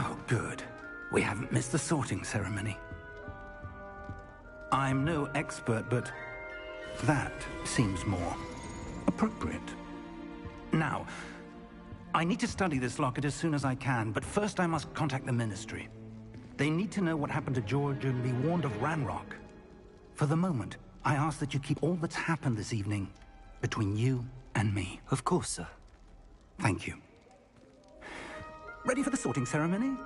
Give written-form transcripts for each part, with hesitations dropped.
Oh, good. We haven't missed the sorting ceremony. I'm no expert, but that seems more appropriate. Now, I need to study this locket as soon as I can, but first I must contact the Ministry. They need to know what happened to George and be warned of Ranrock. For the moment, I ask that you keep all that's happened this evening between you and me. Of course, sir. Thank you. Ready for the sorting ceremony?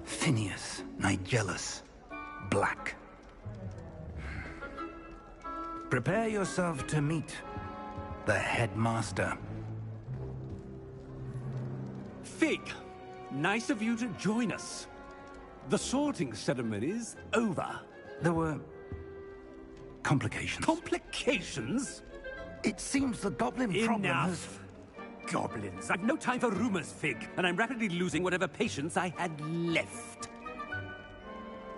Phineas, Nigellus, Black. Prepare yourself to meet the headmaster. Fig, nice of you to join us. The sorting ceremony's over. There were complications. Complications? It seems the goblin problem has... Enough! Goblins. I've no time for rumors, Fig, and I'm rapidly losing whatever patience I had left.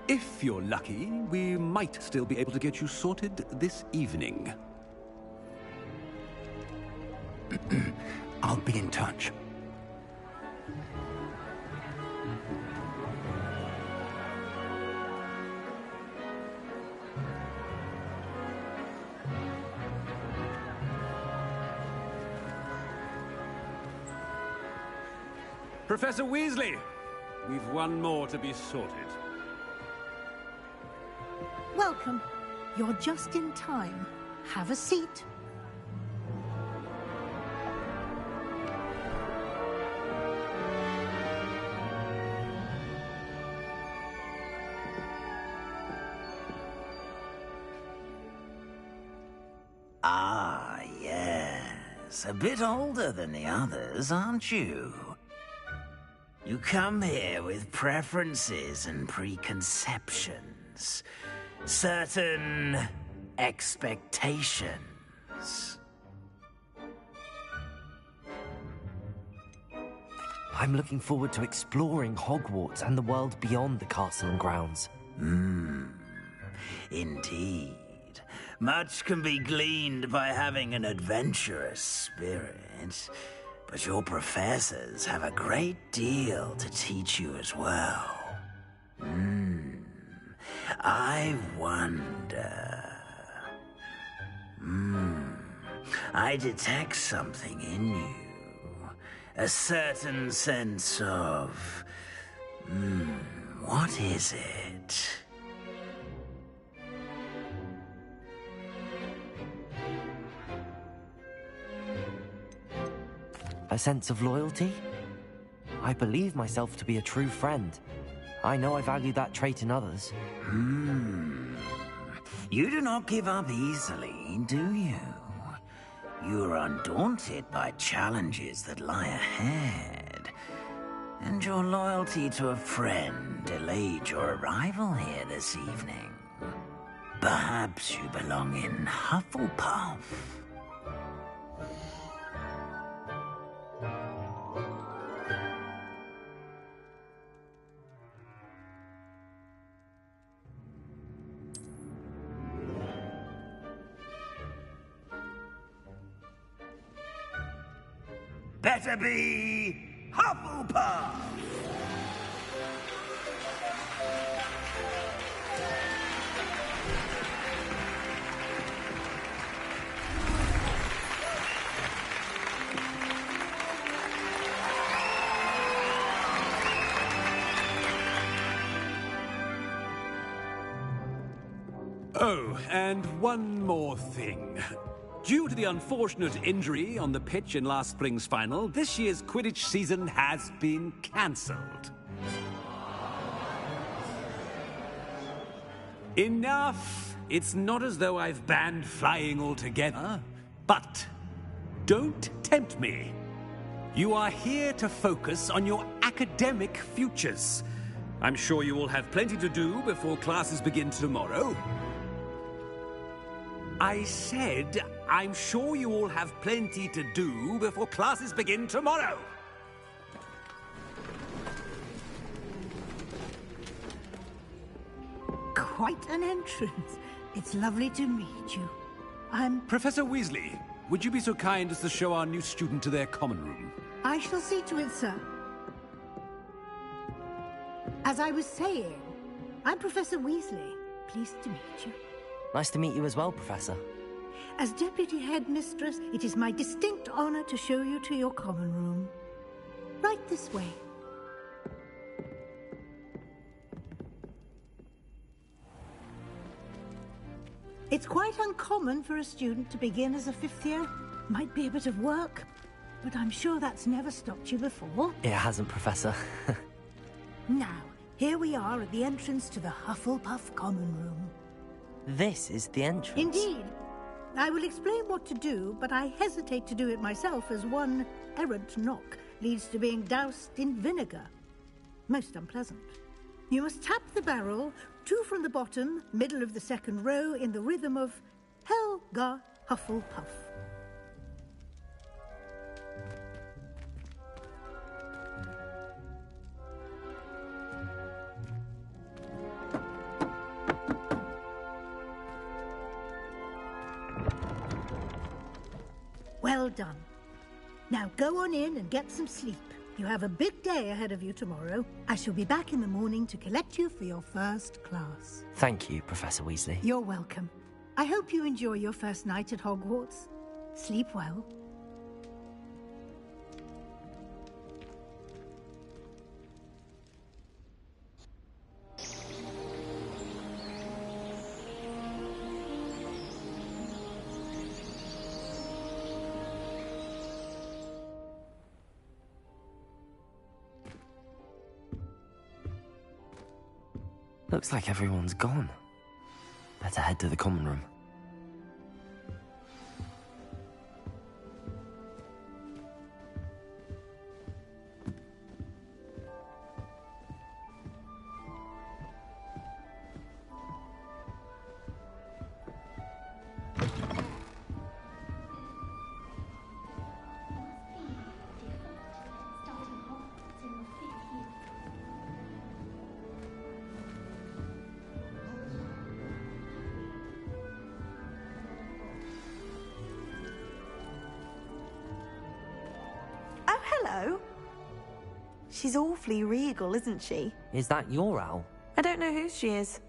If you're lucky, we might still be able to get you sorted this evening. I'll be in touch. Professor Weasley, we've one more to be sorted. Welcome. You're just in time. Have a seat. Ah, yes. A bit older than the others, aren't you? You come here with preferences and preconceptions. Certain expectations. I'm looking forward to exploring Hogwarts and the world beyond the castle and grounds. Indeed. Much can be gleaned by having an adventurous spirit, but your professors have a great deal to teach you as well. I wonder... I detect something in you. A certain sense of... what is it? A sense of loyalty? I believe myself to be a true friend. I know I value that trait in others. You do not give up easily, do you? You are undaunted by challenges that lie ahead. And your loyalty to a friend delayed your arrival here this evening. Perhaps you belong in Hufflepuff. Better be Hufflepuff! Oh, and one more thing. Due to the unfortunate injury on the pitch in last spring's final, this year's Quidditch season has been cancelled. Enough! It's not as though I've banned flying altogether, but don't tempt me. You are here to focus on your academic futures. I'm sure you will have plenty to do before classes begin tomorrow. I said I'm sure you all have plenty to do before classes begin tomorrow. Quite an entrance. It's lovely to meet you. Professor Weasley, would you be so kind as to show our new student to their common room? I shall see to it, sir. As I was saying, I'm Professor Weasley. Pleased to meet you. Nice to meet you as well, Professor. As Deputy Headmistress, it is my distinct honor to show you to your common room. Right this way. It's quite uncommon for a student to begin as a fifth year. Might be a bit of work, but I'm sure that's never stopped you before. It hasn't, Professor. Now, here we are at the entrance to the Hufflepuff common room. This is the entrance. Indeed. I will explain what to do, but I hesitate to do it myself as one errant knock leads to being doused in vinegar. Most unpleasant. You must tap the barrel, 2 from the bottom, middle of the second row, in the rhythm of Helga Hufflepuff. Well done. Now go on in and get some sleep. You have a big day ahead of you tomorrow. I shall be back in the morning to collect you for your first class. Thank you, Professor Weasley. You're welcome. I hope you enjoy your first night at Hogwarts. Sleep well. Looks like everyone's gone. Better head to the common room. Hello. She's awfully regal, isn't she? Is that your owl? I don't know who she is.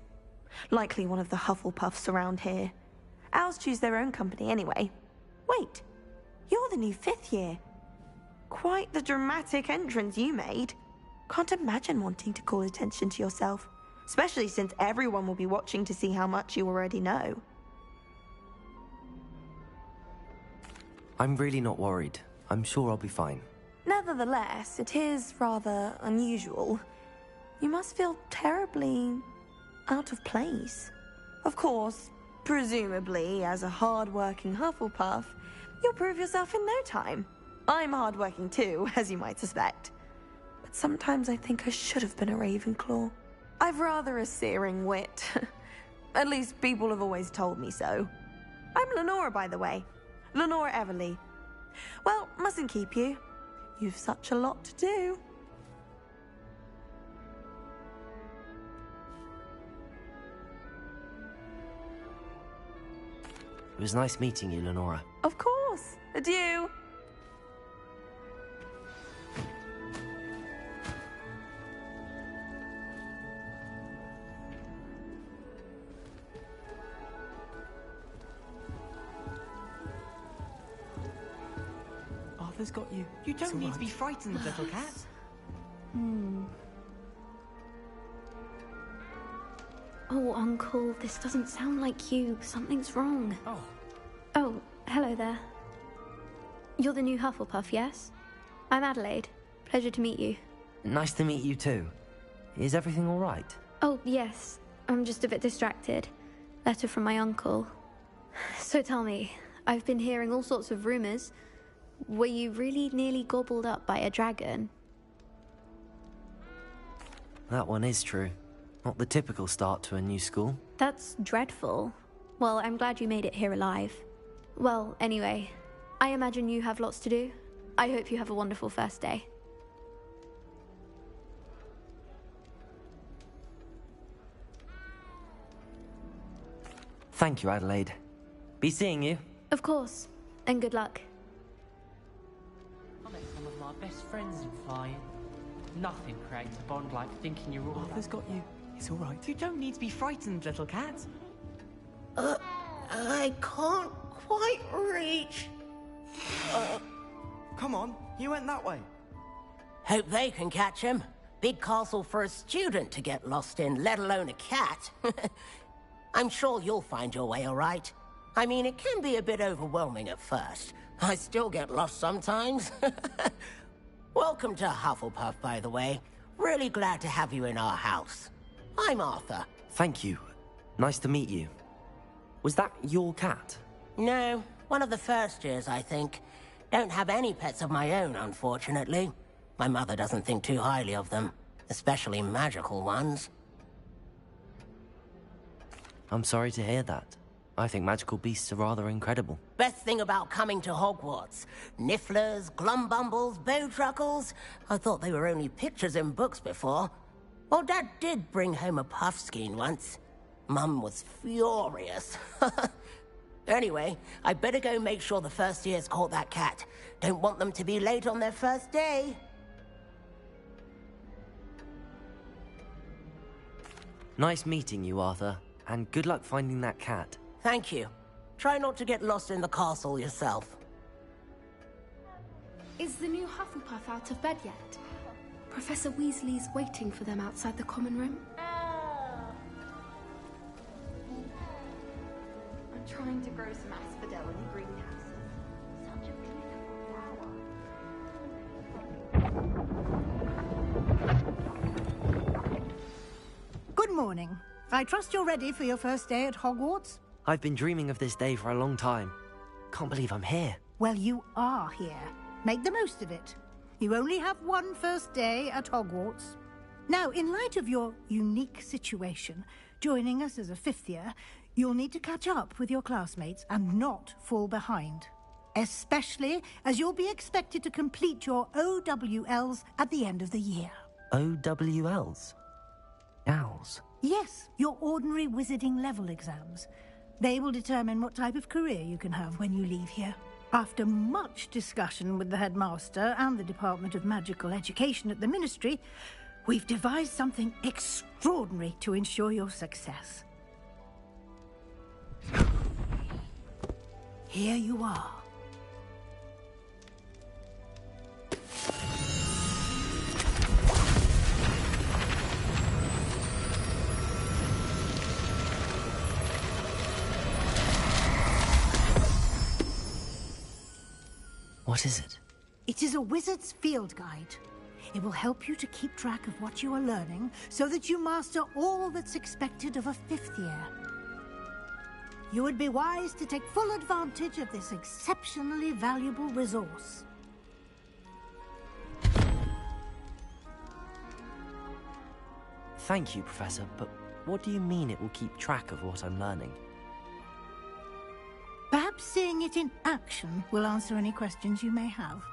Likely one of the Hufflepuffs around here. Owls choose their own company anyway. Wait, you're the new 5th year. Quite the dramatic entrance you made. Can't imagine wanting to call attention to yourself, especially since everyone will be watching to see how much you already know. I'm really not worried. I'm sure I'll be fine. Nevertheless, it is rather unusual. You must feel terribly out of place. Of course, presumably, as a hard-working Hufflepuff, you'll prove yourself in no time. I'm hard-working too, as you might suspect. But sometimes I think I should have been a Ravenclaw. I've rather a searing wit. At least people have always told me so. I'm Lenora, by the way. Lenora Everly. Well, mustn't keep you. You've such a lot to do. It was nice meeting you, Lenora. Of course. Adieu. Arthur's got you. You don't need to be frightened, little cat. Oh, Uncle, this doesn't sound like you. Something's wrong. Oh. Oh, hello there. You're the new Hufflepuff, yes? I'm Adelaide. Pleasure to meet you. Nice to meet you too. Is everything all right? Oh, yes. I'm just a bit distracted. Letter from my uncle. So tell me, I've been hearing all sorts of rumors. Were you really nearly gobbled up by a dragon? That one is true. Not the typical start to a new school. That's dreadful. Well, I'm glad you made it here alive. Well, anyway, I imagine you have lots to do. I hope you have a wonderful first day. Thank you, Adelaide. Be seeing you. Of course, and good luck. I met some of my best friends in flying. Nothing creates a bond like thinking you're all... Arthur's got you. It's all right. You don't need to be frightened, little cat. I can't quite reach. Come on, you went that way. Hope they can catch him. Big castle for a student to get lost in, let alone a cat. I'm sure you'll find your way all right. I mean, it can be a bit overwhelming at first. I still get lost sometimes. Welcome to Hufflepuff, by the way. Really glad to have you in our house. I'm Arthur. Thank you. Nice to meet you. Was that your cat? No, one of the first years, I think. Don't have any pets of my own, unfortunately. My mother doesn't think too highly of them, especially magical ones. I'm sorry to hear that. I think magical beasts are rather incredible. Best thing about coming to Hogwarts. Nifflers, glumbumbles, bowtruckles. I thought they were only pictures in books before. Well, Dad did bring home a puffskein once. Mum was furious. Anyway, I better go make sure the first years caught that cat. Don't want them to be late on their first day. Nice meeting you, Arthur. And good luck finding that cat. Thank you. Try not to get lost in the castle yourself. Is the new Hufflepuff out of bed yet? Professor Weasley's waiting for them outside the common room. I'm trying to grow some asphodel in the greenhouses. Such a beautiful flower. Good morning. I trust you're ready for your first day at Hogwarts? I've been dreaming of this day for a long time. Can't believe I'm here. Well, you are here. Make the most of it. You only have one first day at Hogwarts. Now, in light of your unique situation, joining us as a fifth year, you'll need to catch up with your classmates and not fall behind. Especially as you'll be expected to complete your OWLs at the end of the year. OWLs? Owls? Yes, your ordinary wizarding level exams. They will determine what type of career you can have when you leave here. After much discussion with the headmaster and the Department of Magical Education at the Ministry, we've devised something extraordinary to ensure your success. Here you are. What is it? It is a wizard's field guide. It will help you to keep track of what you are learning so that you master all that's expected of a fifth year. You would be wise to take full advantage of this exceptionally valuable resource. Thank you, Professor, but what do you mean it will keep track of what I'm learning? Perhaps seeing it in action will answer any questions you may have.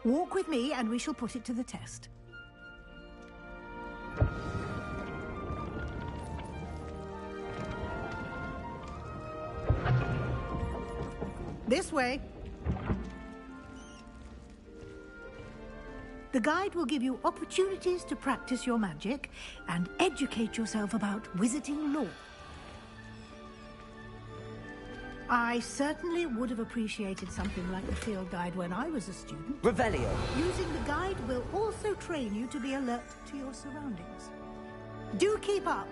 Walk with me and we shall put it to the test. This way. The guide will give you opportunities to practice your magic and educate yourself about wizarding lore. I certainly would have appreciated something like a field guide when I was a student. Revelio! Using the guide will also train you to be alert to your surroundings. Do keep up!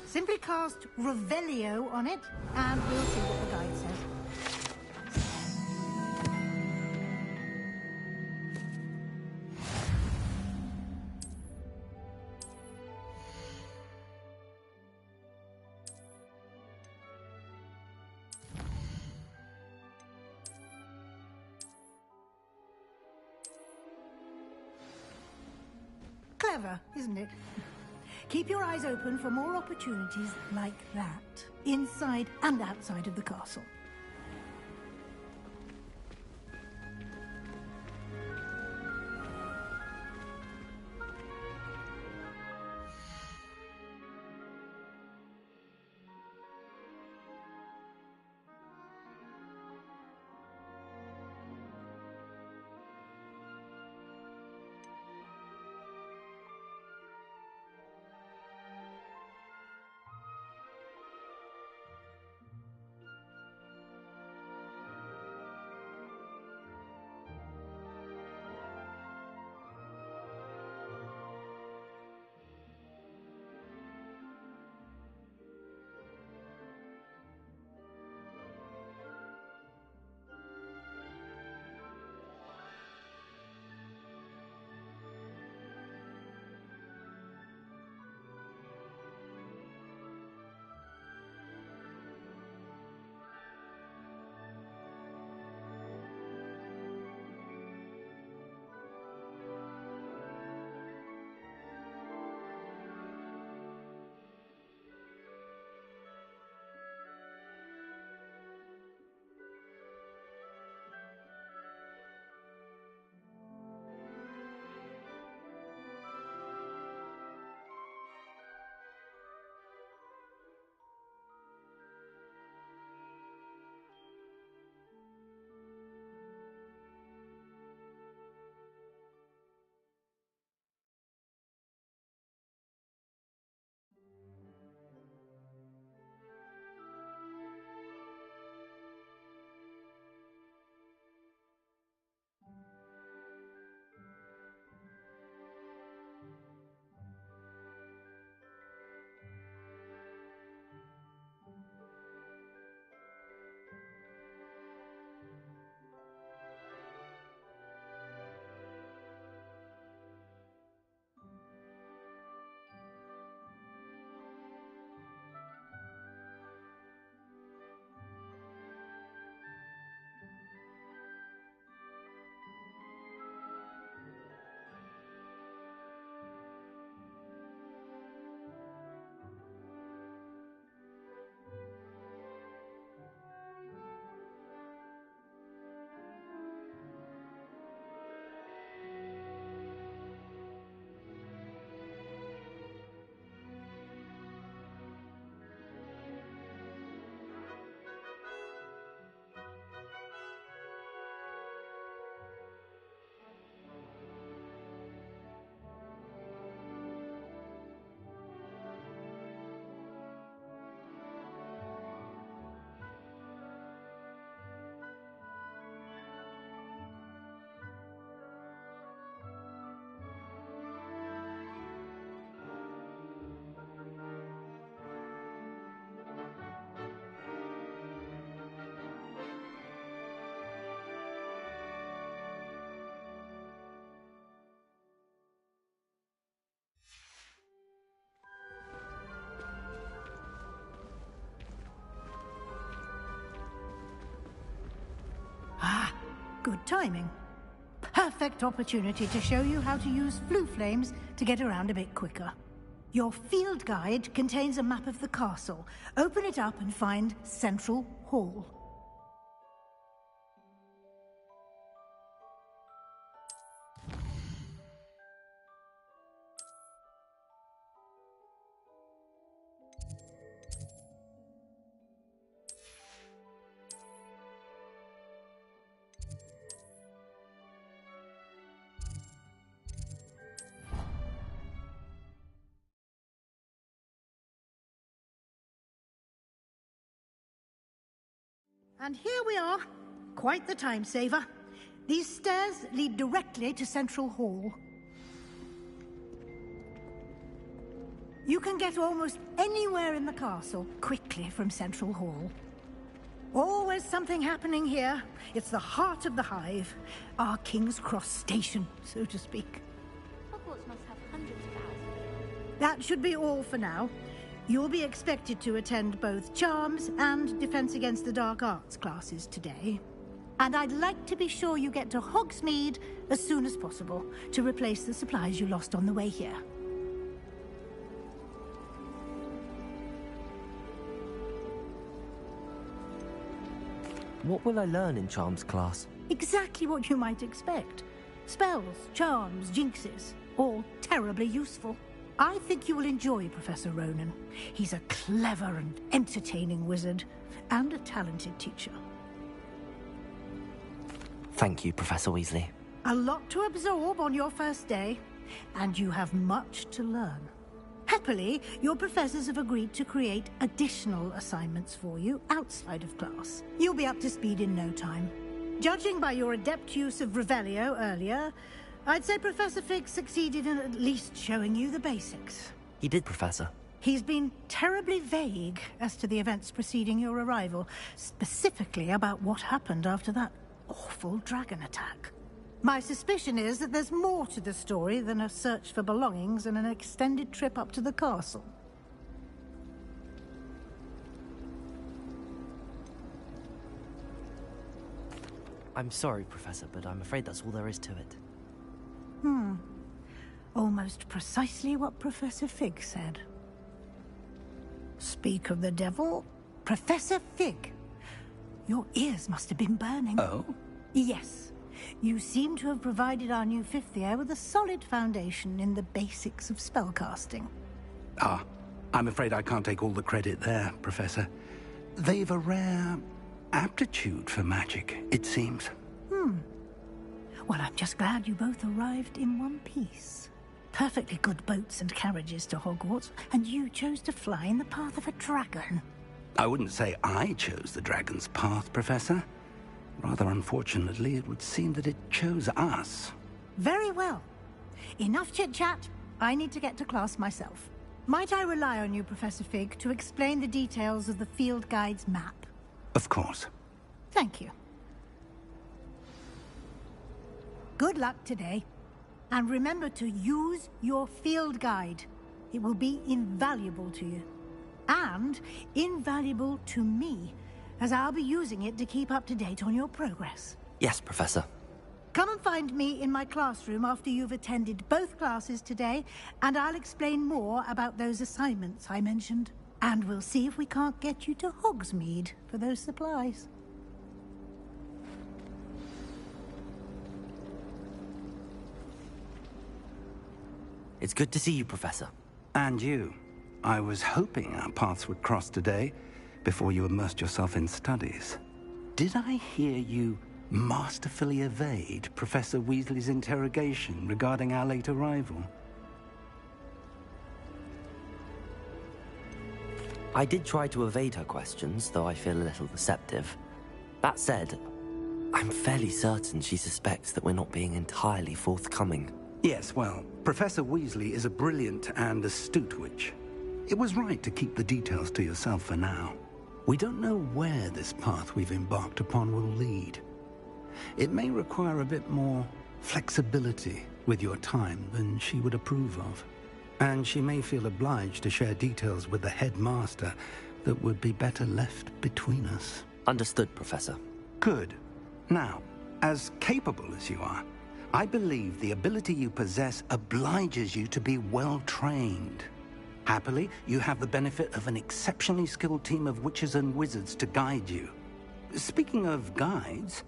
Simply cast Revelio on it, and we'll see what the guide says. Clever, isn't it? Keep your eyes open for more opportunities like that, inside and outside of the castle. Good timing. Perfect opportunity to show you how to use flue flames to get around a bit quicker. Your field guide contains a map of the castle. Open it up and find Central Hall. And here we are. Quite the time saver. These stairs lead directly to Central Hall. You can get almost anywhere in the castle quickly from Central Hall. Always something happening here. It's the heart of the Hive. Our King's Cross station, so to speak. Hogwarts must have hundreds of thousands. That should be all for now. You'll be expected to attend both Charms and Defense Against the Dark Arts classes today. And I'd like to be sure you get to Hogsmeade as soon as possible to replace the supplies you lost on the way here. What will I learn in Charms class? Exactly what you might expect. Spells, charms, jinxes, all terribly useful. I think you will enjoy Professor Ronan. He's a clever and entertaining wizard, and a talented teacher. Thank you, Professor Weasley. A lot to absorb on your first day, and you have much to learn. Happily, your professors have agreed to create additional assignments for you outside of class. You'll be up to speed in no time. Judging by your adept use of Revelio earlier, I'd say Professor Fig succeeded in at least showing you the basics. He did, Professor. He's been terribly vague as to the events preceding your arrival, specifically about what happened after that awful dragon attack. My suspicion is that there's more to the story than a search for belongings and an extended trip up to the castle. I'm sorry, Professor, but I'm afraid that's all there is to it. Almost precisely what Professor Fig said. Speak of the devil, Professor Fig. Your ears must have been burning. Oh? Yes. You seem to have provided our new fifth year with a solid foundation in the basics of spellcasting. Ah, I'm afraid I can't take all the credit there, Professor. They've a rare aptitude for magic, it seems. Well, I'm just glad you both arrived in one piece. Perfectly good boats and carriages to Hogwarts, and you chose to fly in the path of a dragon. I wouldn't say I chose the dragon's path, Professor. Rather unfortunately, it would seem that it chose us. Very well. Enough chit-chat. I need to get to class myself. Might I rely on you, Professor Fig, to explain the details of the field guide's map? Of course. Thank you. Good luck today. And remember to use your field guide. It will be invaluable to you. And invaluable to me, as I'll be using it to keep up to date on your progress. Yes, Professor. Come and find me in my classroom after you've attended both classes today, and I'll explain more about those assignments I mentioned. And we'll see if we can't get you to Hogsmeade for those supplies. It's good to see you, Professor. And you. I was hoping our paths would cross today, before you immersed yourself in studies. Did I hear you masterfully evade Professor Weasley's interrogation regarding our late arrival? I did try to evade her questions, though I feel a little deceptive. That said, I'm fairly certain she suspects that we're not being entirely forthcoming. Yes, well, Professor Weasley is a brilliant and astute witch. It was right to keep the details to yourself for now. We don't know where this path we've embarked upon will lead. It may require a bit more flexibility with your time than she would approve of. And she may feel obliged to share details with the headmaster that would be better left between us. Understood, Professor. Good. Now, as capable as you are, I believe the ability you possess obliges you to be well-trained. Happily, you have the benefit of an exceptionally skilled team of witches and wizards to guide you. Speaking of guides,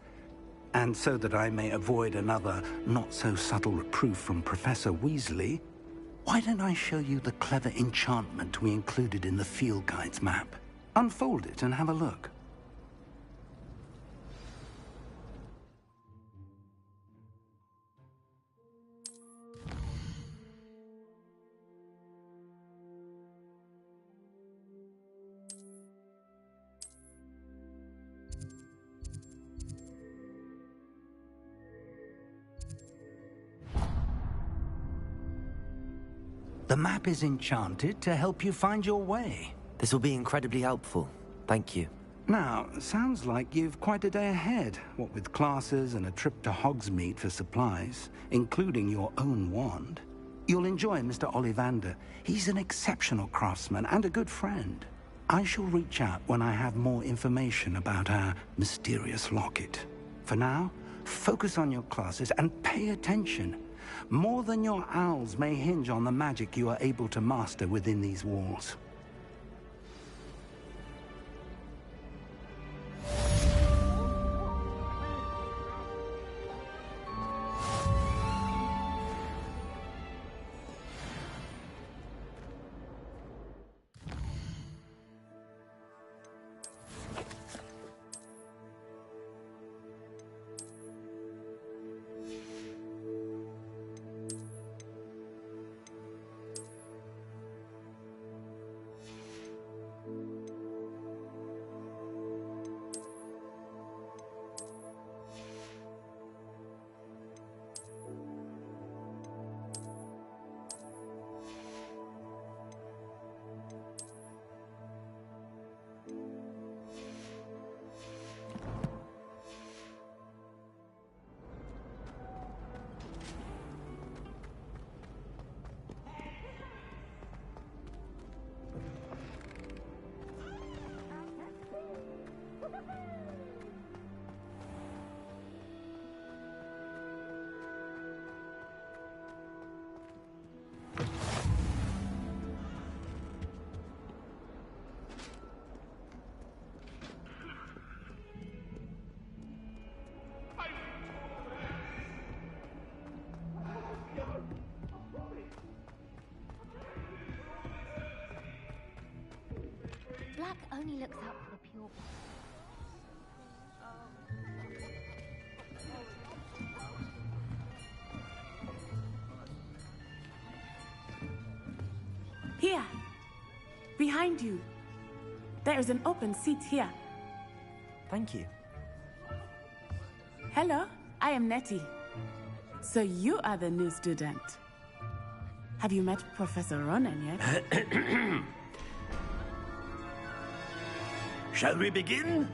and so that I may avoid another not-so-subtle reproof from Professor Weasley, why don't I show you the clever enchantment we included in the field guide's map? Unfold it and have a look. The map is enchanted to help you find your way. This will be incredibly helpful. Thank you. Now, sounds like you've quite a day ahead, what with classes and a trip to Hogsmeade for supplies, including your own wand. You'll enjoy Mr. Ollivander. He's an exceptional craftsman and a good friend. I shall reach out when I have more information about our mysterious locket. For now, focus on your classes and pay attention. More than your owls may hinge on the magic you are able to master within these walls. Black only looks out for the pure. Here! Behind you! There is an open seat here. Thank you. Hello, I am Nettie. So you are the new student. Have you met Professor Ronan yet? Shall we begin?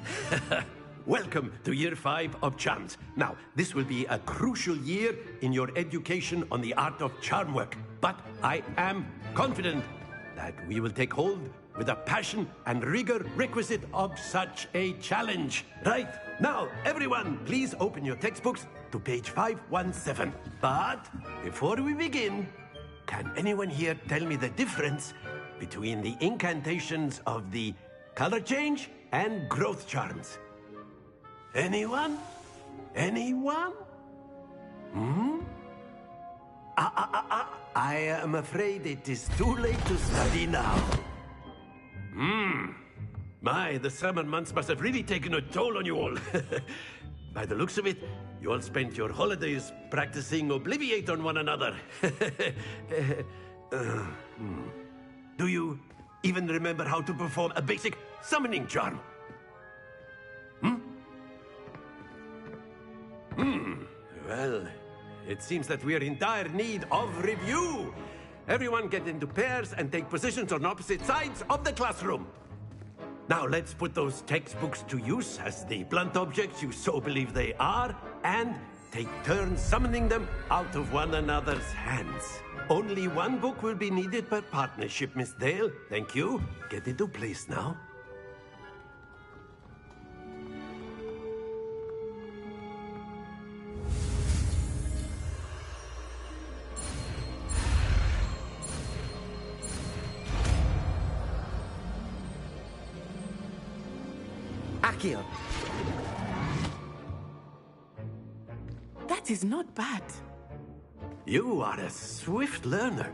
Welcome to Year 5 of Charms. Now, this will be a crucial year in your education on the art of charm work. But I am confident that we will take hold with the passion and rigor requisite of such a challenge. Right, now, everyone, please open your textbooks to page 517. But before we begin, can anyone here tell me the difference between the incantations of the color change and growth charms? Anyone? Anyone? I am afraid it is too late to study now. My, the summer months must have really taken a toll on you all. By the looks of it, you all spent your holidays practicing Obliviate on one another. Do you even remember how to perform a basic summoning charm? Well, it seems that we are in dire need of review. Everyone get into pairs and take positions on opposite sides of the classroom. Now let's put those textbooks to use as the blunt objects you so believe they are, and take turns summoning them out of one another's hands. Only one book will be needed per partnership, Miss Dale. Thank you. Get into place now. Accio. That is not bad. You are a swift learner.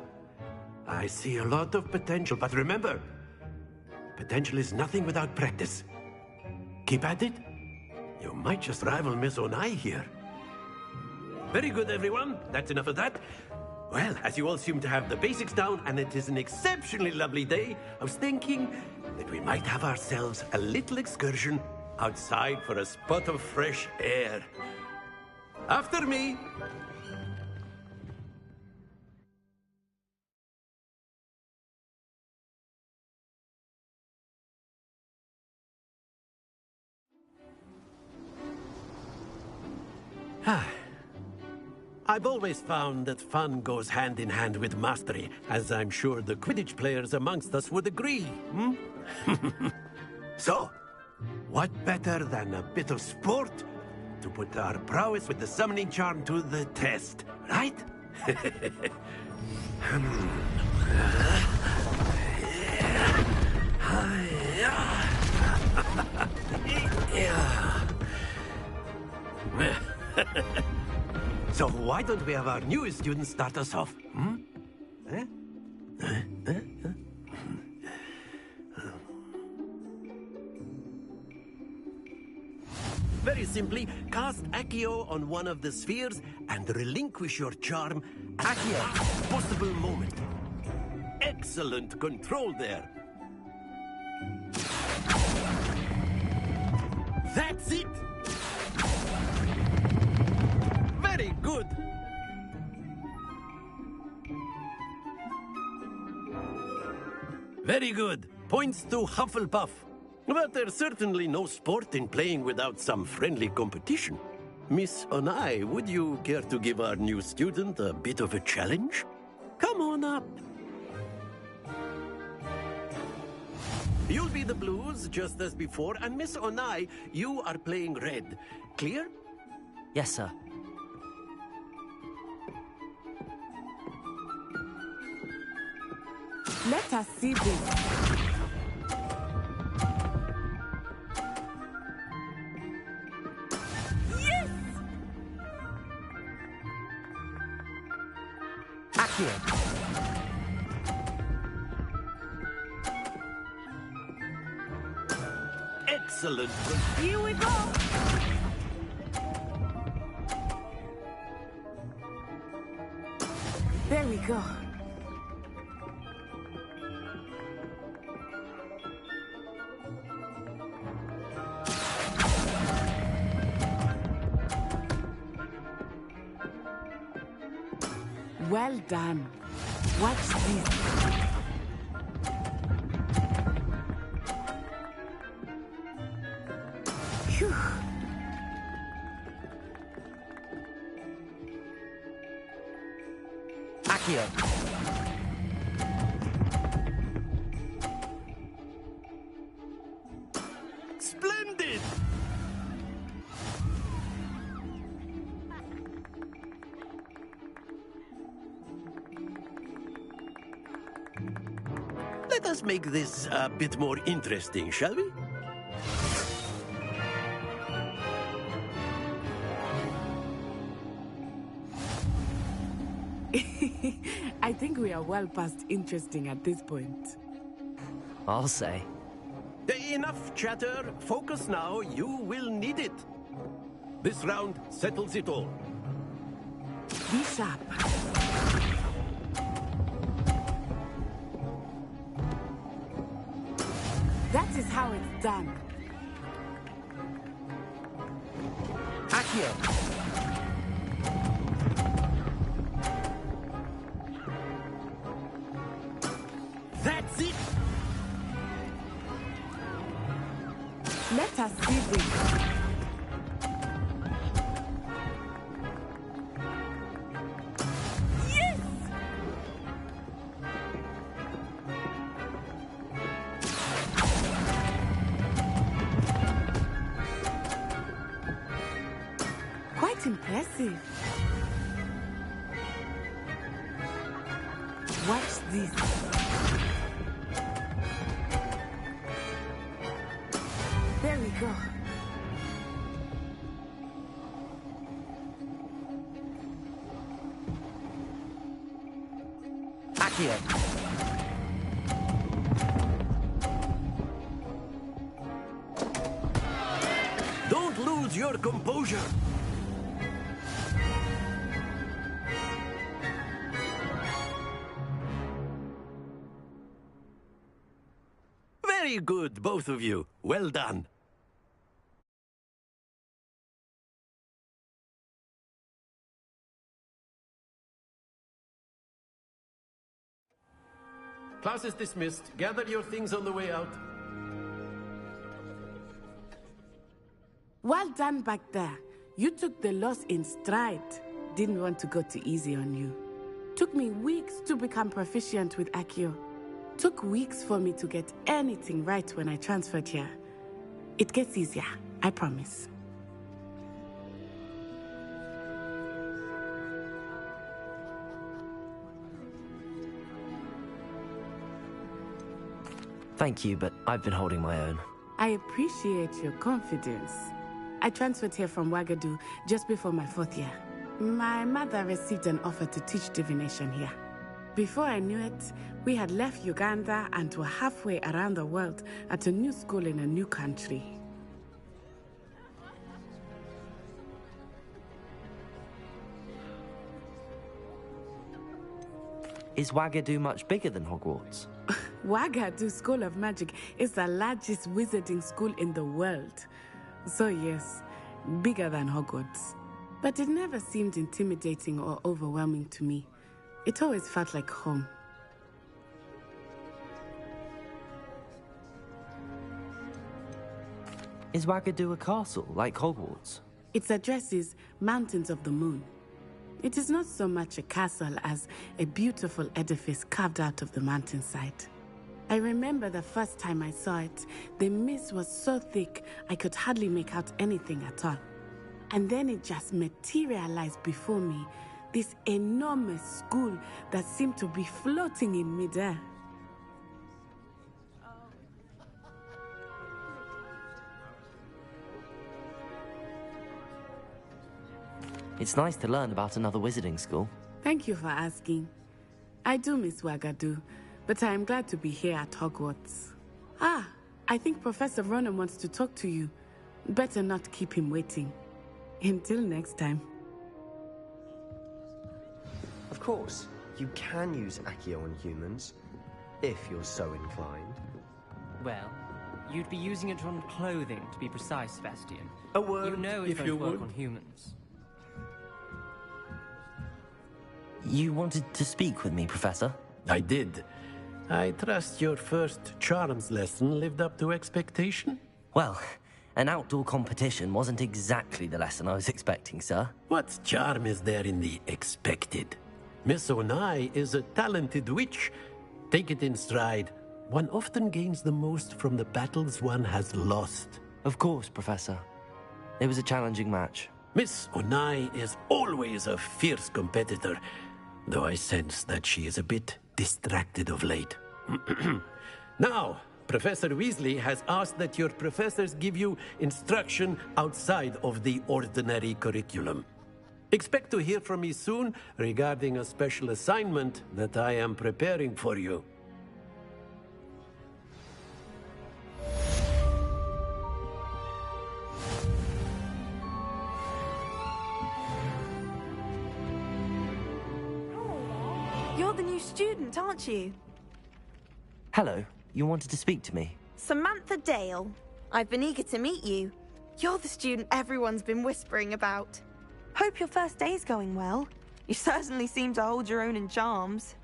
I see a lot of potential, but remember, potential is nothing without practice. Keep at it. You might just rival Miss Onai here. Very good, everyone. That's enough of that. Well, as you all seem to have the basics down, and it is an exceptionally lovely day, I was thinking that we might have ourselves a little excursion outside for a spot of fresh air. After me. I've always found that fun goes hand in hand with mastery, as I'm sure the Quidditch players amongst us would agree. So, what better than a bit of sport to put our prowess with the summoning charm to the test, right? So why don't we have our newest student start us off? Eh? Very simply, cast Accio on one of the spheres and relinquish your charm at the possible moment. Excellent control there. That's it! Very good! Very good. Points to Hufflepuff. But there's certainly no sport in playing without some friendly competition. Miss Onai, would you care to give our new student a bit of a challenge? Come on up. You'll be the blues, just as before, and Miss Onai, you are playing red. Clear? Yes, sir. Let us see this. Excellent. Here we go. There we go. Well done. Watch this. Phew. Accio. Splendid! Let us make this a bit more interesting, shall we? I think we are well past interesting at this point. I'll say. Enough chatter. Focus now. You will need it. This round settles it all. Be sharp. That is how it's done. Accio. That's it! Let us see this. Yes! Quite impressive. Watch this. There we go. Accio. Don't lose your composure. Very good, both of you. Well done. Class is dismissed. Gather your things on the way out. Well done back there. You took the loss in stride. Didn't want to go too easy on you. Took me weeks to become proficient with Accio. Took weeks for me to get anything right when I transferred here. It gets easier, I promise. Thank you, but I've been holding my own. I appreciate your confidence. I transferred here from Wagadu just before my 4th year. My mother received an offer to teach divination here. Before I knew it, we had left Uganda and were halfway around the world at a new school in a new country. Is Wagadu much bigger than Hogwarts? Wagadu School of Magic is the largest wizarding school in the world. So yes, bigger than Hogwarts. But it never seemed intimidating or overwhelming to me. It always felt like home. Is Wagadu a castle, like Hogwarts? Its address is Mountains of the Moon. It is not so much a castle as a beautiful edifice carved out of the mountainside. I remember the first time I saw it, the mist was so thick I could hardly make out anything at all. And then it just materialized before me, this enormous school that seemed to be floating in midair. It's nice to learn about another wizarding school. Thank you for asking. I do miss Wagadu, but I am glad to be here at Hogwarts. Ah, I think Professor Ronan wants to talk to you. Better not keep him waiting. Until next time. Of course, you can use Accio on humans, if you're so inclined. Well, you'd be using it on clothing, to be precise, Sebastian. A word, you know it if won't you work would. on humans. You wanted to speak with me, Professor? I did. I trust your first charms lesson lived up to expectation? Well, an outdoor competition wasn't exactly the lesson I was expecting, sir. What charm is there in the expected? Miss Onai is a talented witch. Take it in stride. One often gains the most from the battles one has lost. Of course, Professor. It was a challenging match. Miss Onai is always a fierce competitor, though I sense that she is a bit distracted of late. Now, Professor Weasley has asked that your professors give you instruction outside of the ordinary curriculum. Expect to hear from me soon regarding a special assignment that I am preparing for you. You're the new student, aren't you? Hello, you wanted to speak to me? Samantha Dale. I've been eager to meet you. You're the student everyone's been whispering about. Hope your first day's going well. You certainly seem to hold your own in charms.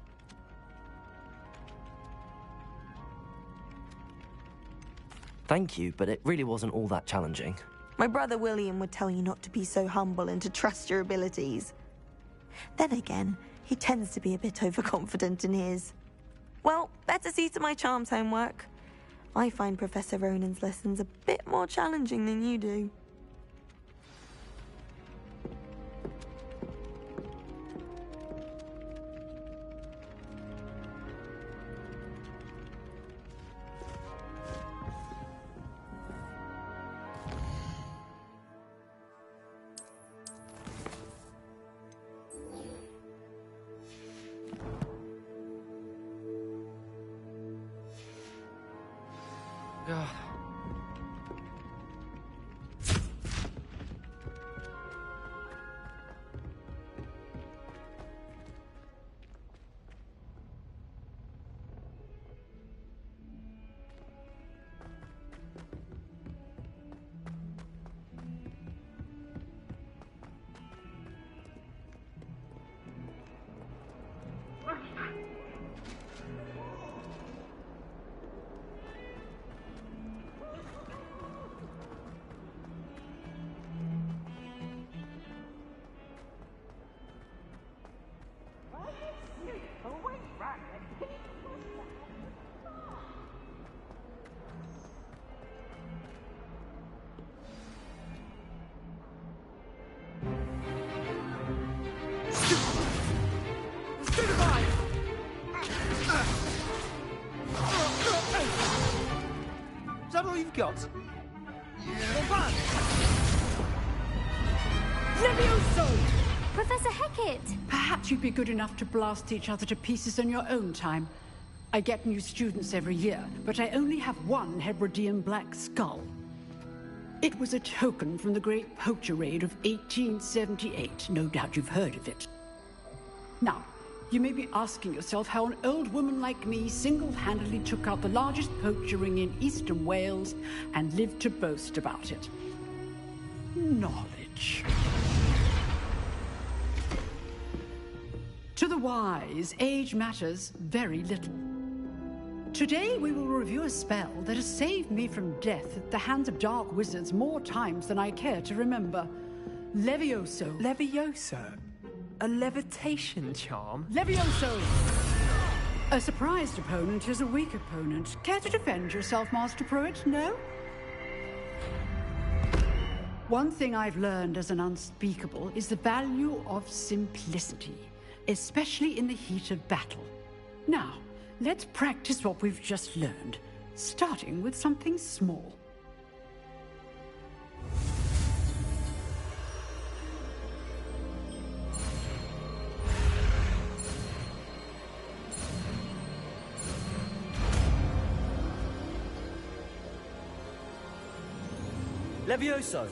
Thank you, but it really wasn't all that challenging. My brother William would tell you not to be so humble and to trust your abilities. Then again, he tends to be a bit overconfident in his. Well, better see to my charms homework. I find Professor Ronan's lessons a bit more challenging than you do. all you've got? Levioso! Professor Hecat! Perhaps you'd be good enough to blast each other to pieces on your own time. I get new students every year, but I only have one Hebridean black skull. It was a token from the Great Poacher Raid of 1878. No doubt you've heard of it. Now, you may be asking yourself how an old woman like me single-handedly took out the largest poacher ring in eastern Wales and lived to boast about it. Knowledge. To the wise, age matters very little. Today we will review a spell that has saved me from death at the hands of dark wizards more times than I care to remember. Levioso. Levioso? A levitation charm? Levioso! A surprised opponent is a weak opponent. Care to defend yourself, Master Pruitt? No? One thing I've learned as an unspeakable is the value of simplicity, especially in the heat of battle. Now, let's practice what we've just learned, starting with something small. Levioso!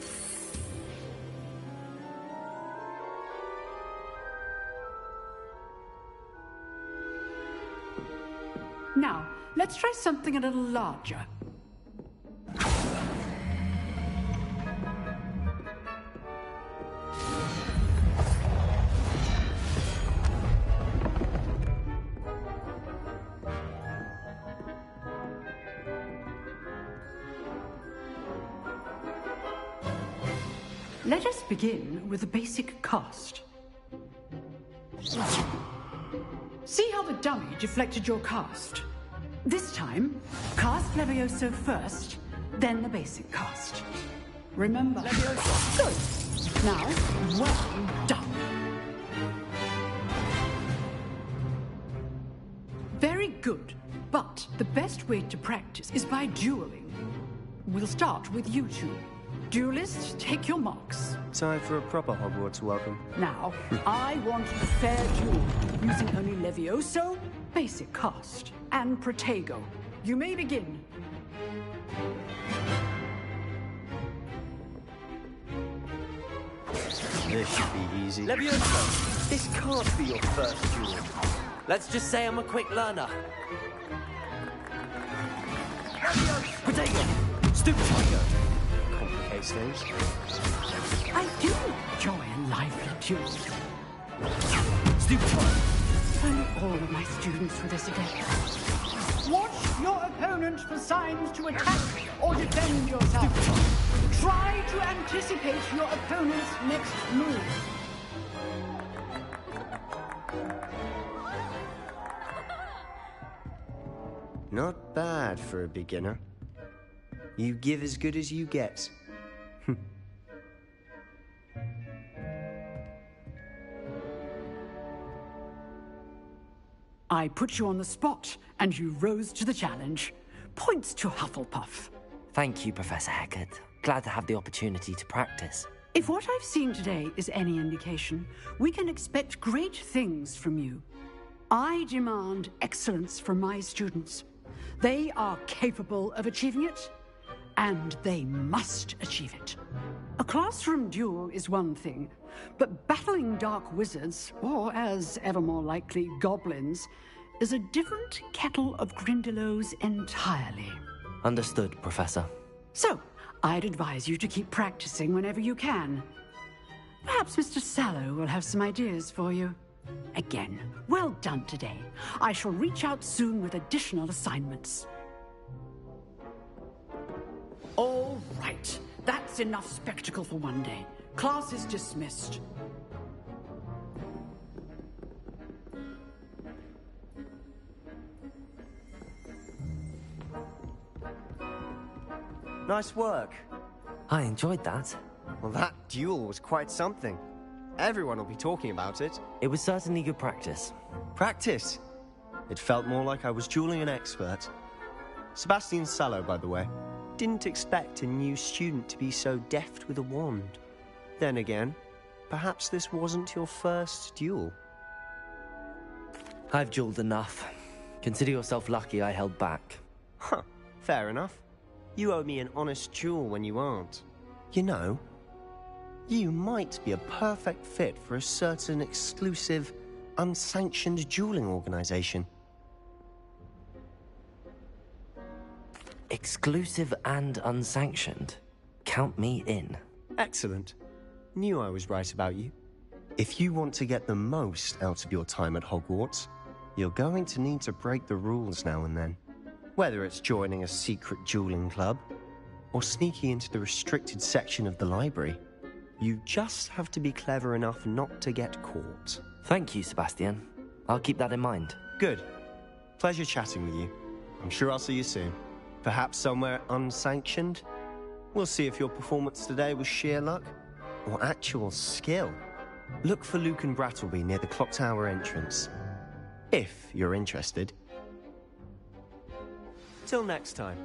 Now, let's try something a little larger. Let us begin with the basic cast. See how the dummy deflected your cast? This time, cast Levioso first, then the basic cast. Remember, Levioso. Good. Now, well done. Very good, but the best way to practice is by dueling. We'll start with you two. Duelists, take your marks. Time for a proper Hogwarts welcome. Now, I want a fair duel, using only Levioso, basic cast, and Protego. You may begin. This should be easy. Levioso! This can't be your first duel. Let's just say I'm a quick learner. Levioso! Protego! Stupid Tiger! Complicates things. I do enjoy a lively duel. Stupid Tiger! Only all of my students for this again. Watch your opponent for signs to attack or defend yourself. Try to anticipate your opponent's next move. Not bad for a beginner. You give as good as you get. I put you on the spot, and you rose to the challenge. Points to Hufflepuff. Thank you, Professor Hecat. Glad to have the opportunity to practice. If what I've seen today is any indication, we can expect great things from you. I demand excellence from my students. They are capable of achieving it, and they must achieve it. A classroom duel is one thing, but battling dark wizards, or as ever more likely, goblins, is a different kettle of Grindylows entirely. Understood, Professor. So, I'd advise you to keep practicing whenever you can. Perhaps Mr. Sallow will have some ideas for you. Again, well done today. I shall reach out soon with additional assignments. All right. That's enough spectacle for one day. Class is dismissed. Nice work. I enjoyed that. Well, that duel was quite something. Everyone will be talking about it. It was certainly good practice. Practice? It felt more like I was dueling an expert. Sebastian Sallow, by the way. Didn't expect a new student to be so deft with a wand. Then again, perhaps this wasn't your first duel. I've dueled enough. Consider yourself lucky I held back. Huh, fair enough. You owe me an honest duel when you aren't. You know, you might be a perfect fit for a certain exclusive, unsanctioned dueling organization. Exclusive and unsanctioned? Count me in. Excellent. Knew I was right about you. If you want to get the most out of your time at Hogwarts, you're going to need to break the rules now and then. Whether it's joining a secret dueling club, or sneaking into the restricted section of the library, you just have to be clever enough not to get caught. Thank you, Sebastian. I'll keep that in mind. Good. Pleasure chatting with you. I'm sure I'll see you soon. Perhaps somewhere unsanctioned? We'll see if your performance today was sheer luck or actual skill. Look for Luke and Brattleby near the clock tower entrance, if you're interested. Till next time.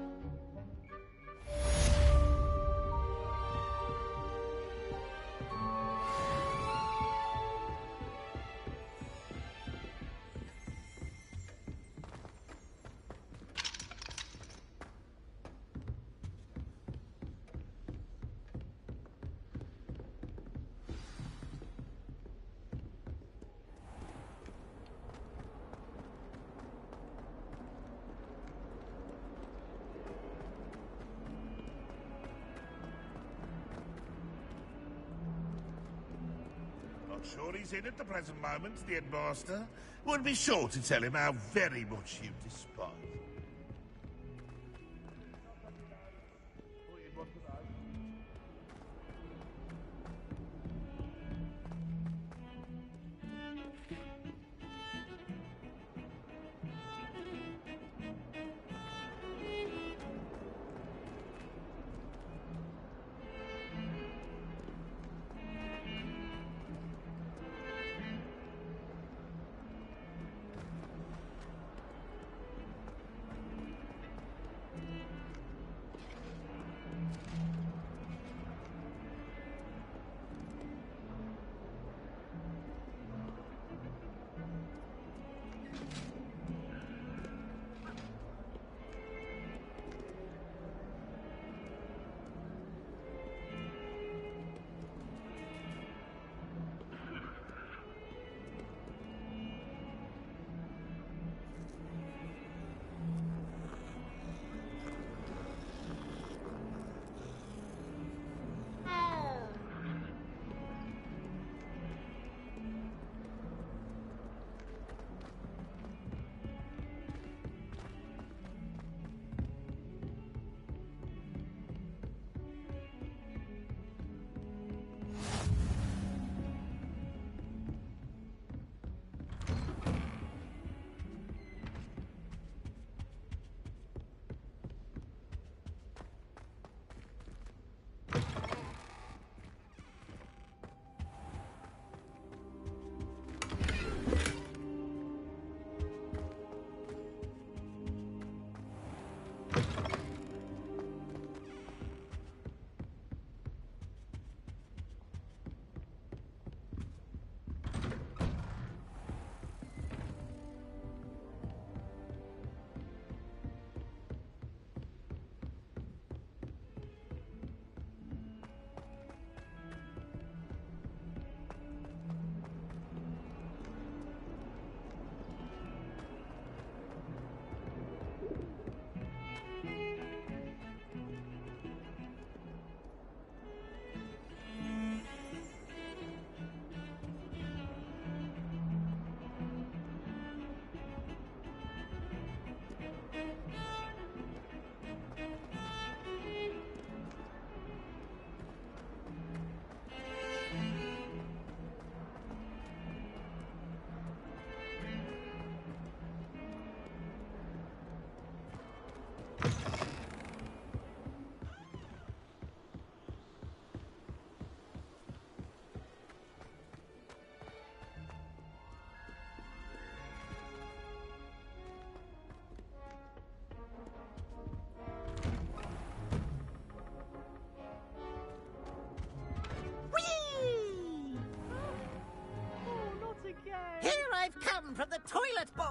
Not sure he's in at the present moment, the headmaster. Would be sure to tell him how very much you despise him.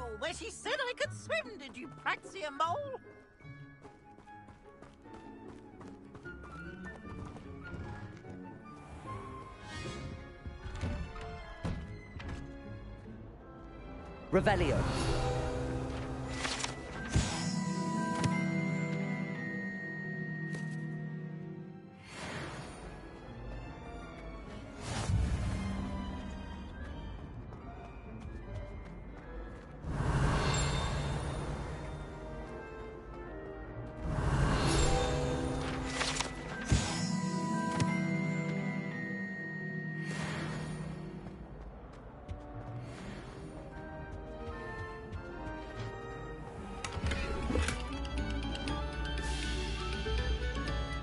Oh, where she said I could swim, did you, Praxia Mole? Revelio.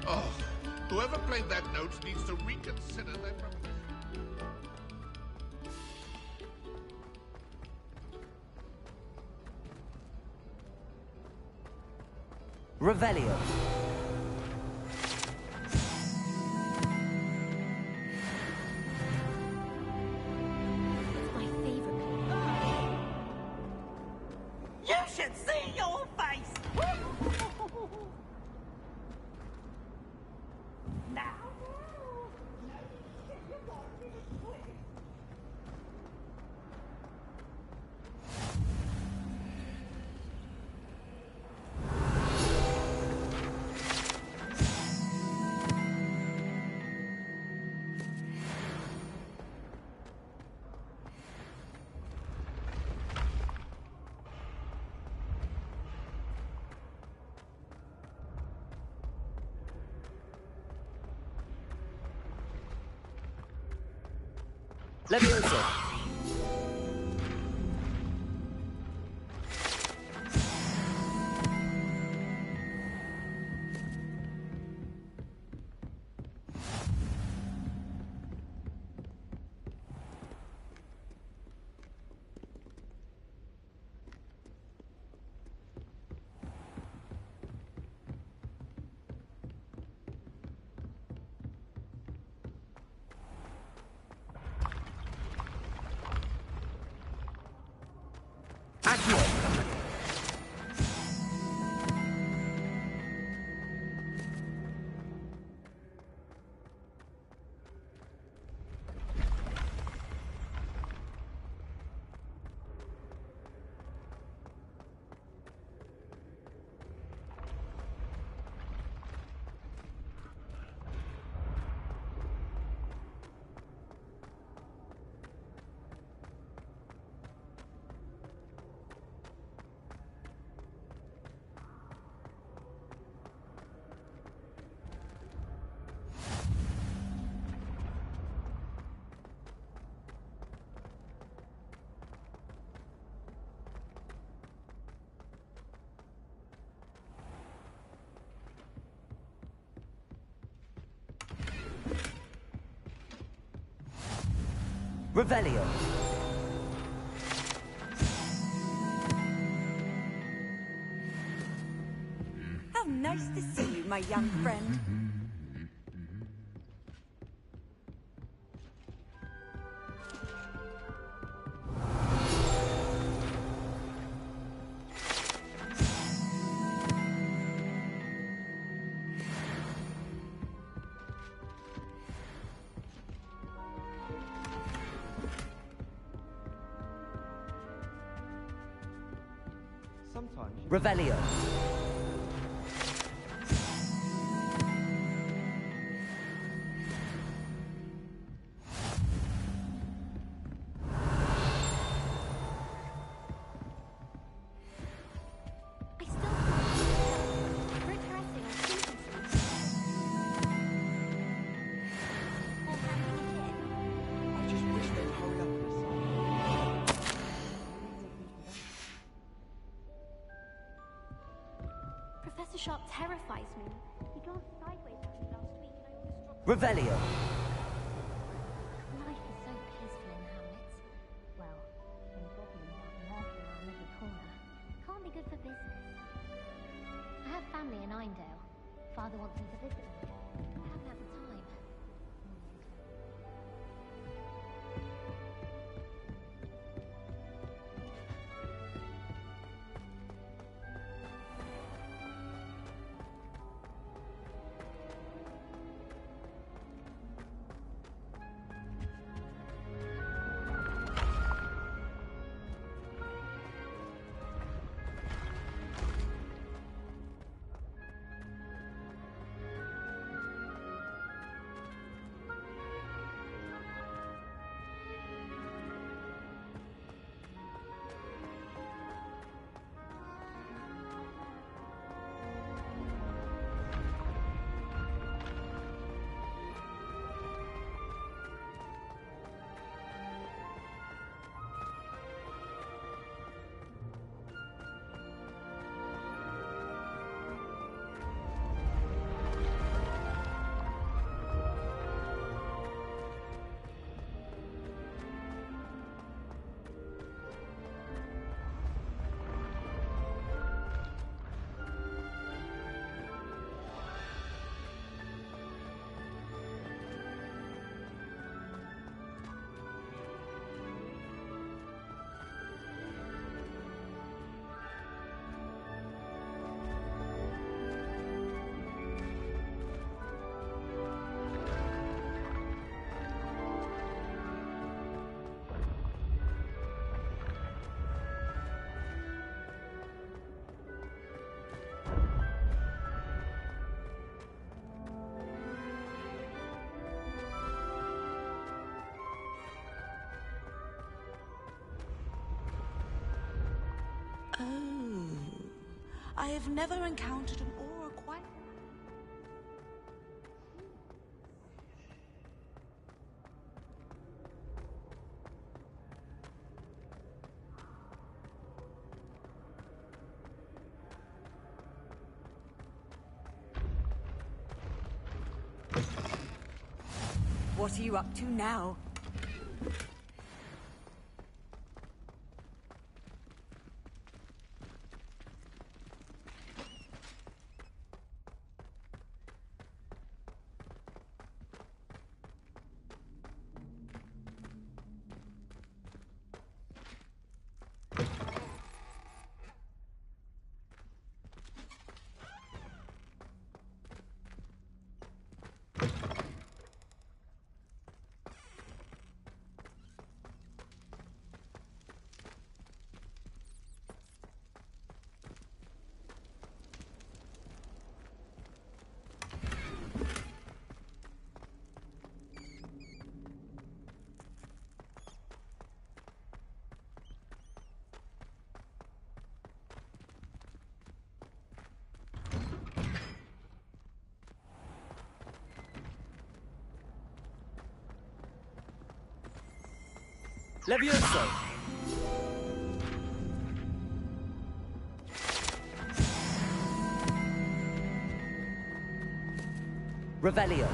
Oh, whoever played that note needs to reconsider their proposition. Revelio. My favorite. You should see your face! Now. Levioso. Accio. Revelio. How nice to see you, my young friend. Revelio. Professor Sharp terrifies me. He glanced sideways at me last week and I almost dropped... Revelio. Life is so peaceful in Hamlets. Well, when goblins aren't lurking around every corner. Can't be good for business. I have family in Eindale. Father wants me to visit them. I haven't had the time. Oh, I have never encountered an aura quite... What are you up to now? Levioso! Revelio!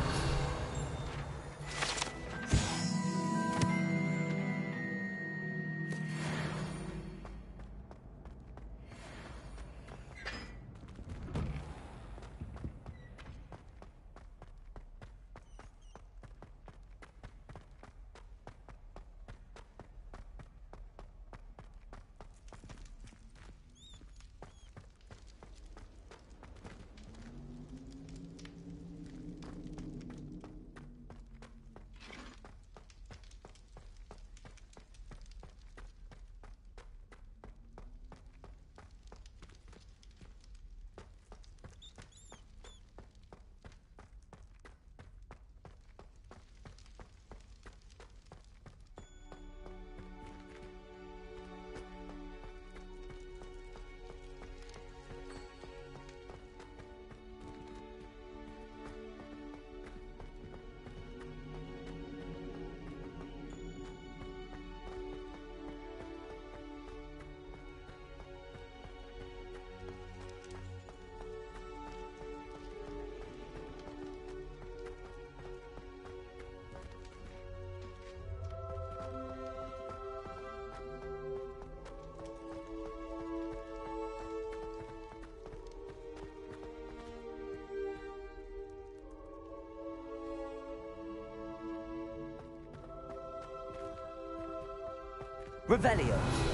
Revelio!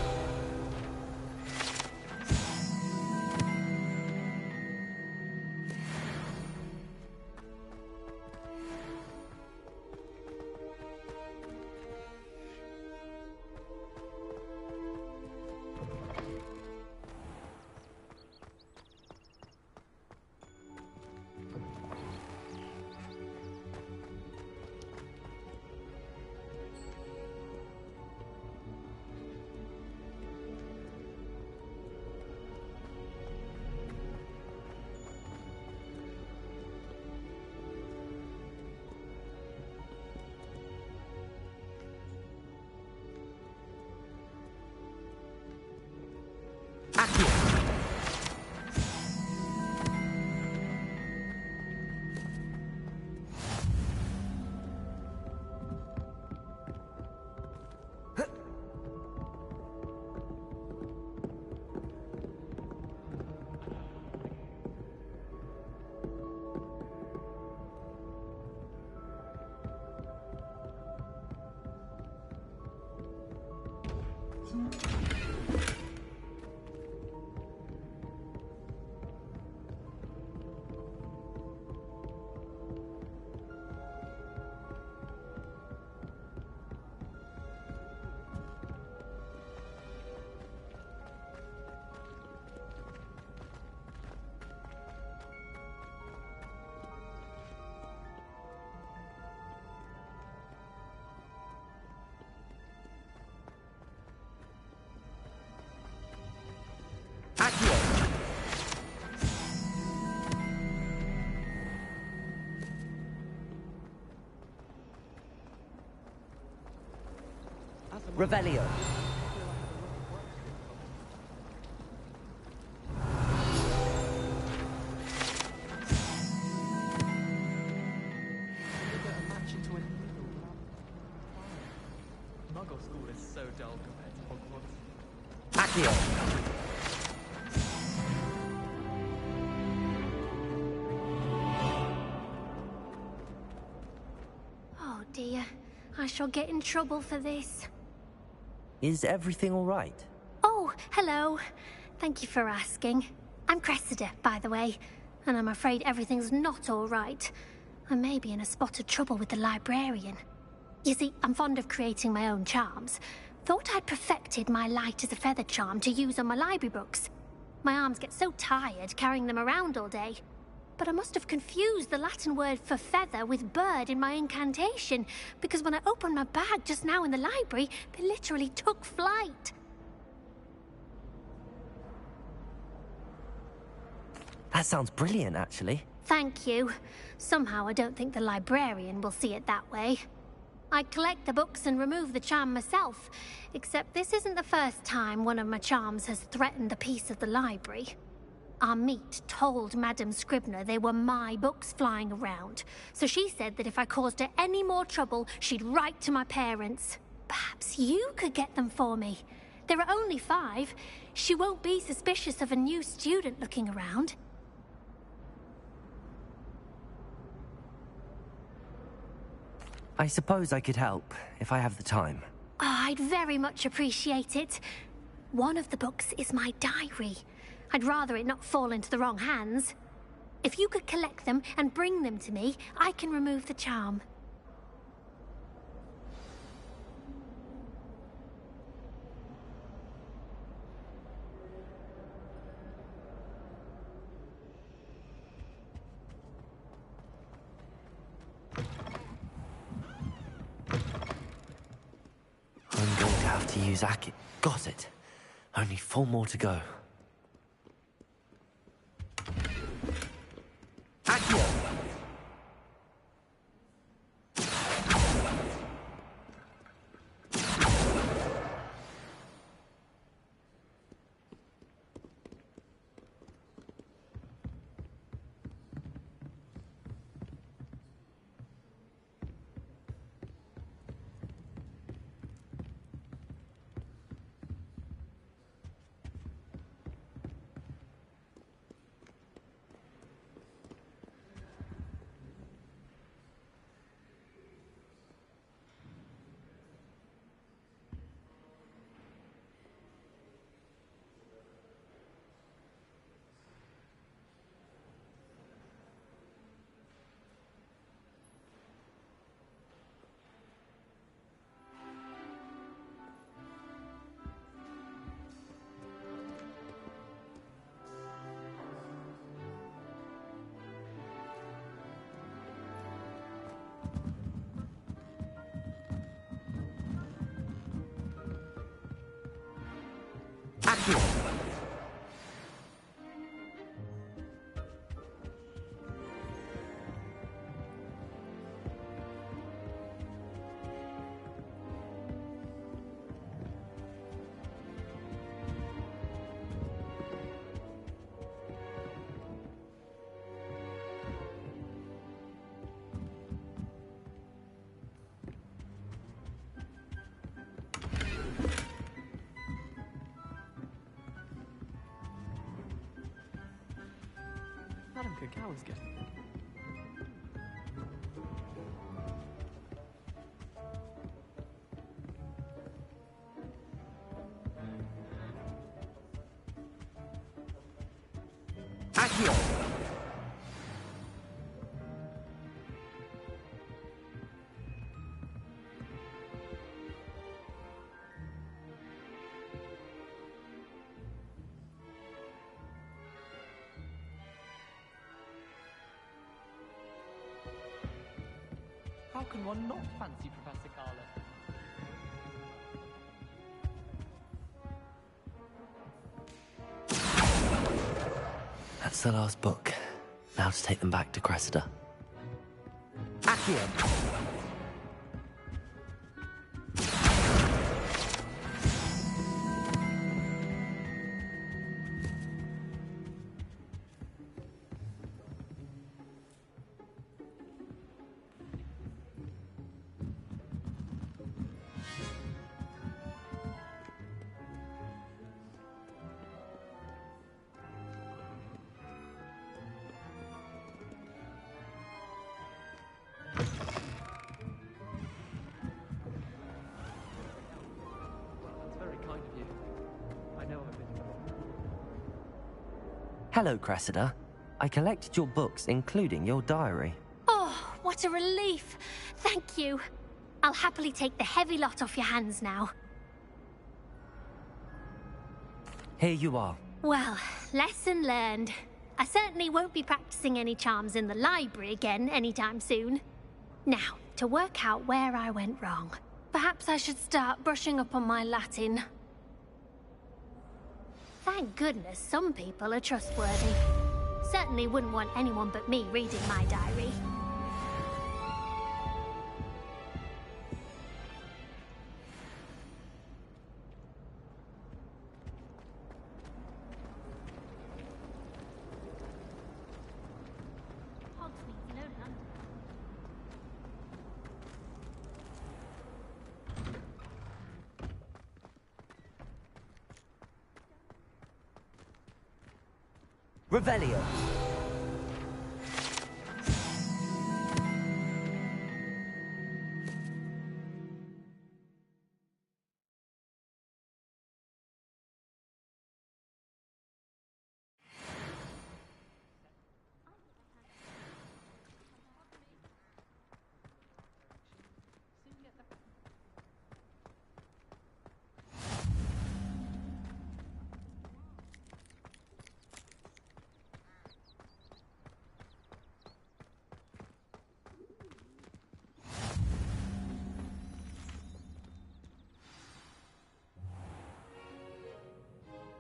Revelio. Muggle school is so dull compared to Hogwarts. Accio. Oh dear, I shall get in trouble for this. Is everything all right? Oh, hello. Thank you for asking. I'm Cressida, by the way, and I'm afraid everything's not all right. I may be in a spot of trouble with the librarian. You see, I'm fond of creating my own charms. Thought I'd perfected my light as a feather charm to use on my library books. My arms get so tired carrying them around all day. But I must have confused the Latin word for feather with bird in my incantation, because when I opened my bag just now in the library, they literally took flight. That sounds brilliant, actually. Thank you. Somehow I don't think the librarian will see it that way. I collect the books and remove the charm myself, except this isn't the first time one of my charms has threatened the peace of the library. Our meet told Madame Scribner they were my books flying around, so she said that if I caused her any more trouble, she'd write to my parents. Perhaps you could get them for me. There are only 5. She won't be suspicious of a new student looking around. I suppose I could help, if I have the time. Oh, I'd very much appreciate it. One of the books is my diary. I'd rather it not fall into the wrong hands. If you could collect them and bring them to me, I can remove the charm. I'm going to have to use Aki. Got it. Only 4 more to go. Accio! Accio! Madame Cacao is getting it. Accio! How can one not fancy Professor Carla? That's the last book. Now to take them back to Cressida. Accio! Hello, Cressida. I collected your books, including your diary. Oh, what a relief. Thank you. I'll happily take the heavy lot off your hands now. Here you are. Well, lesson learned. I certainly won't be practicing any charms in the library again anytime soon. Now, to work out where I went wrong. Perhaps I should start brushing up on my Latin. Thank goodness some people are trustworthy. Certainly wouldn't want anyone but me reading my diary. Revelio.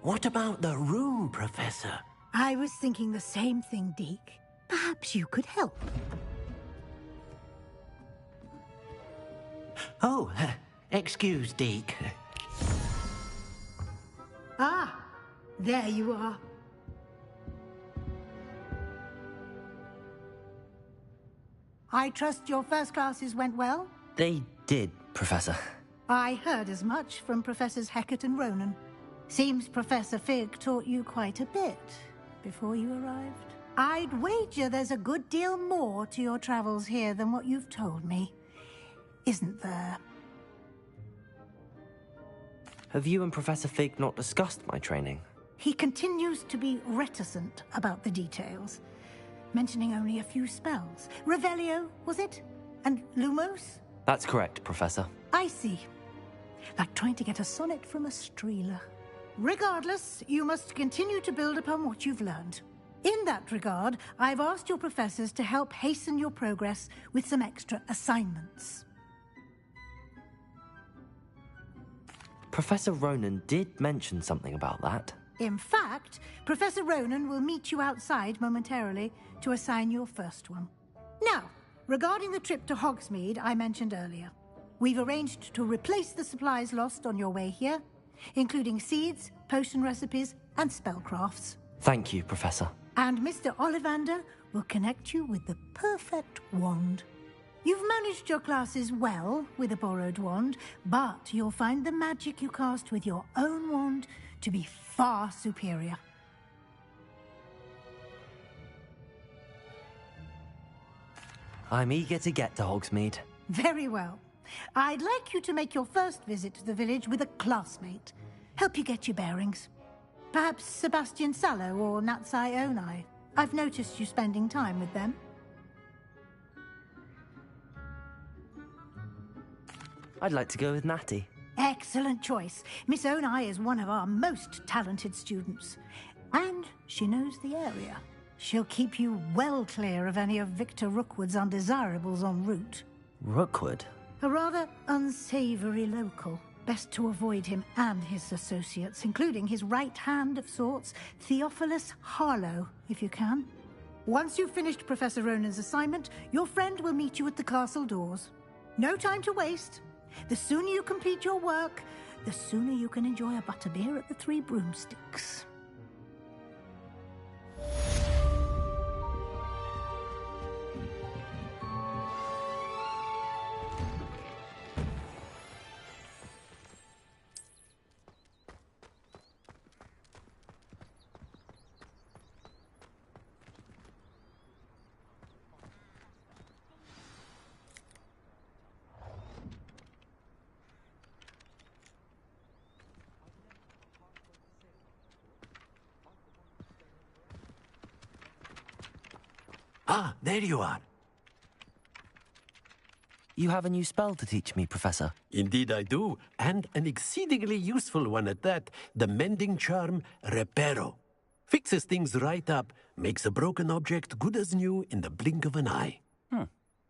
What about the room, Professor? I was thinking the same thing, Deke. Perhaps you could help. Oh, excuse, Deke. Ah, there you are. I trust your first classes went well? They did, Professor. I heard as much from Professors Hecat and Ronan. Seems Professor Fig taught you quite a bit before you arrived. I'd wager there's a good deal more to your travels here than what you've told me. Isn't there? Have you and Professor Fig not discussed my training? He continues to be reticent about the details, mentioning only a few spells. Revelio, was it? And Lumos? That's correct, Professor. I see. Like trying to get a sonnet from a streeler. Regardless, you must continue to build upon what you've learned. In that regard, I've asked your professors to help hasten your progress with some extra assignments. Professor Ronan did mention something about that. In fact, Professor Ronan will meet you outside momentarily to assign your first one. Now, regarding the trip to Hogsmeade I mentioned earlier, we've arranged to replace the supplies lost on your way here, including seeds, potion recipes, and spellcrafts. Thank you, Professor. And Mr. Ollivander will connect you with the perfect wand. You've managed your classes well with a borrowed wand, but you'll find the magic you cast with your own wand to be far superior. I'm eager to get to Hogsmeade. Very well. I'd like you to make your first visit to the village with a classmate. Help you get your bearings. Perhaps Sebastian Sallow or Natsai Onai. I've noticed you spending time with them. I'd like to go with Natty. Excellent choice. Miss Onai is one of our most talented students. And she knows the area. She'll keep you well clear of any of Victor Rookwood's undesirables en route. Rookwood? A rather unsavory local. Best to avoid him and his associates, including his right hand of sorts, Theophilus Harlow, if you can. Once you've finished Professor Ronan's assignment, your friend will meet you at the castle doors. No time to waste. The sooner you complete your work, the sooner you can enjoy a butterbeer at the Three Broomsticks. Ah, there you are. You have a new spell to teach me, Professor. Indeed I do, and an exceedingly useful one at that. The mending charm, Reparo. Fixes things right up, makes a broken object good as new in the blink of an eye.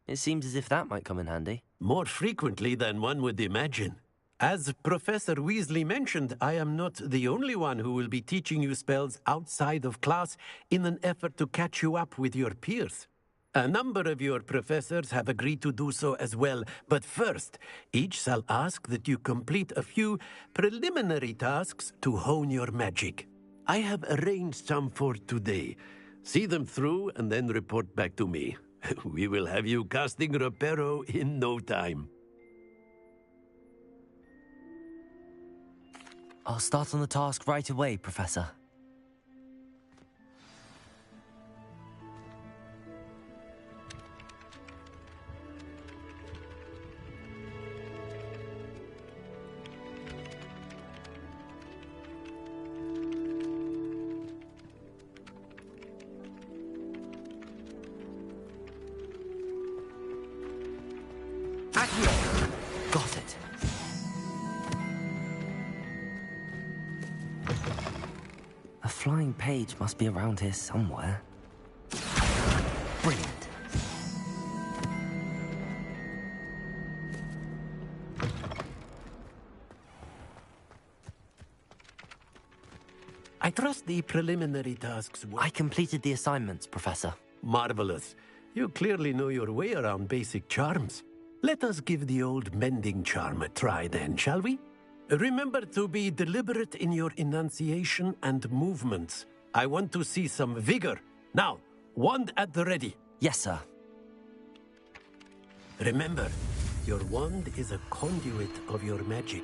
It seems as if that might come in handy. More frequently than one would imagine. As Professor Weasley mentioned, I am not the only one who will be teaching you spells outside of class in an effort to catch you up with your peers. A number of your professors have agreed to do so as well, but first, each shall ask that you complete a few preliminary tasks to hone your magic. I have arranged some for today. See them through and then report back to me. We will have you casting Reparo in no time. I'll start on the task right away, Professor. Got it. A flying page must be around here somewhere. Brilliant. I trust the preliminary tasks were... I completed the assignments, Professor. Marvelous. You clearly know your way around basic charms. Let us give the old mending charm a try then, shall we? Remember to be deliberate in your enunciation and movements. I want to see some vigor. Now, wand at the ready. Yes, sir. Remember, your wand is a conduit of your magic.